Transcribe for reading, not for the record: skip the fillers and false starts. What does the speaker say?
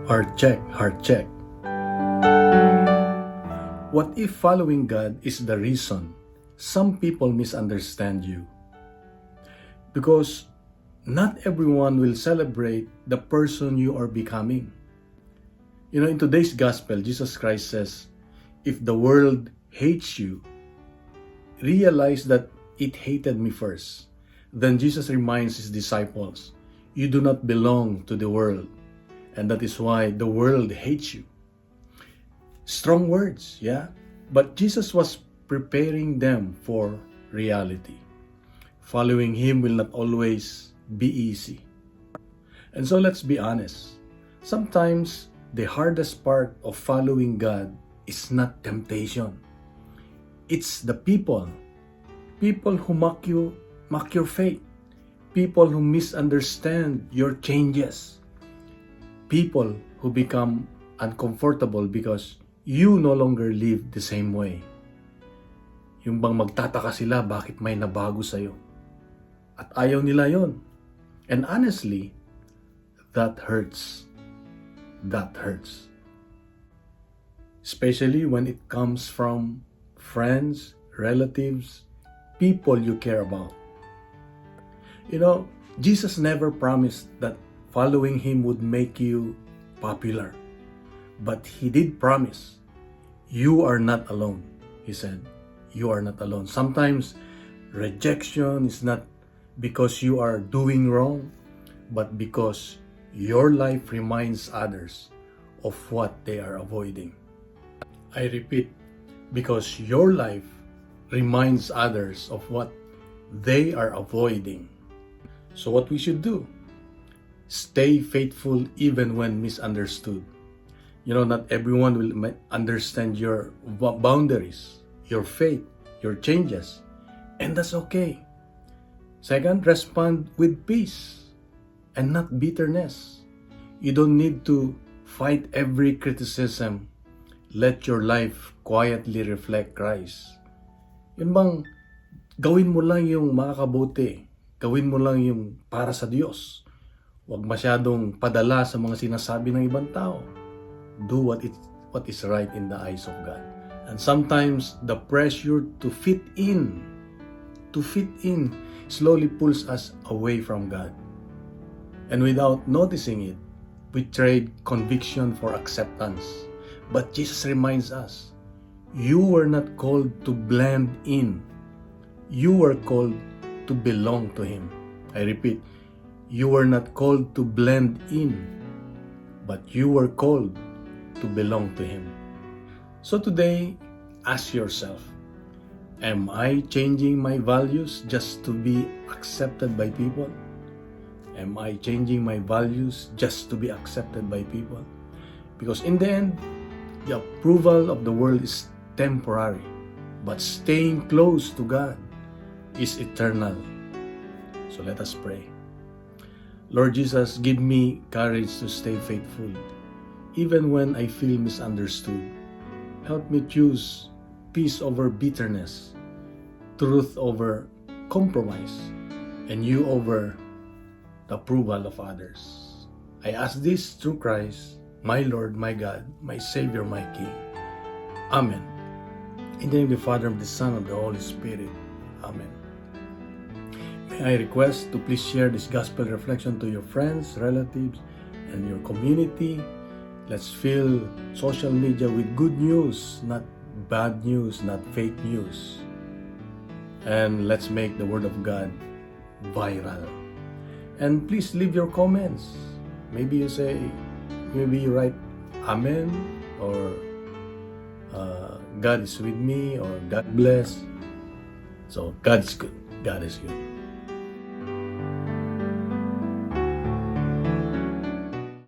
Heart check. What if following God is the reason some people misunderstand you? Because not everyone will celebrate the person you are becoming. You know, in today's gospel, Jesus Christ says, if the world hates you, realize that it hated me first. Then Jesus reminds his disciples, you do not belong to the world, and that is why the world hates you. Strong words, yeah? But Jesus was preparing them for reality. Following him will not always be easy. And so let's be honest. Sometimes the hardest part of following God is not temptation. It's the people. People who mock your faith. People who misunderstand your changes. People who become uncomfortable because you no longer live the same way. Yung bang magtataka sila bakit may nabago sa'yo. At ayaw nila yon. And honestly, that hurts. That hurts. Especially when it comes from friends, relatives, people you care about. You know, Jesus never promised that following him would make you popular. But he did promise, you are not alone. He said, you are not alone. Sometimes rejection is not because you are doing wrong, but because your life reminds others of what they are avoiding. I repeat, because your life reminds others of what they are avoiding. So what we should do? Stay faithful even when misunderstood. You know, not everyone will understand your boundaries, your faith, your changes, and that's okay. Second, respond with peace and not bitterness. You don't need to fight every criticism. Let your life quietly reflect Christ. Yun bang gawin mo lang yung makakabuti, gawin mo lang yung para sa Diyos. Huwag masyadong padala sa mga sinasabi ng ibang tao. Do what is right in the eyes of God. And sometimes the pressure to fit in slowly pulls us away from God. And without noticing it, we trade conviction for acceptance. But Jesus reminds us, you were not called to blend in. You were called to belong to him. I repeat, you were not called to blend in, but you were called to belong to him. So today, ask yourself, am I changing my values just to be accepted by people? Am I changing my values just to be accepted by people? Because in the end, the approval of the world is temporary, but staying close to God is eternal. So let us pray. Lord Jesus, give me courage to stay faithful, even when I feel misunderstood. Help me choose peace over bitterness, truth over compromise, and you over the approval of others. I ask this through Christ, my Lord, my God, my Savior, my King. Amen. In the name of the Father, of the Son, of the Holy Spirit. Amen. May I request to please share this gospel reflection to your friends, relatives, and your community. Let's fill social media with good news, not bad news, not fake news. And let's make the Word of God viral. And please leave your comments. Maybe you write Amen, or God is with me, or God bless. So God is good. God is good.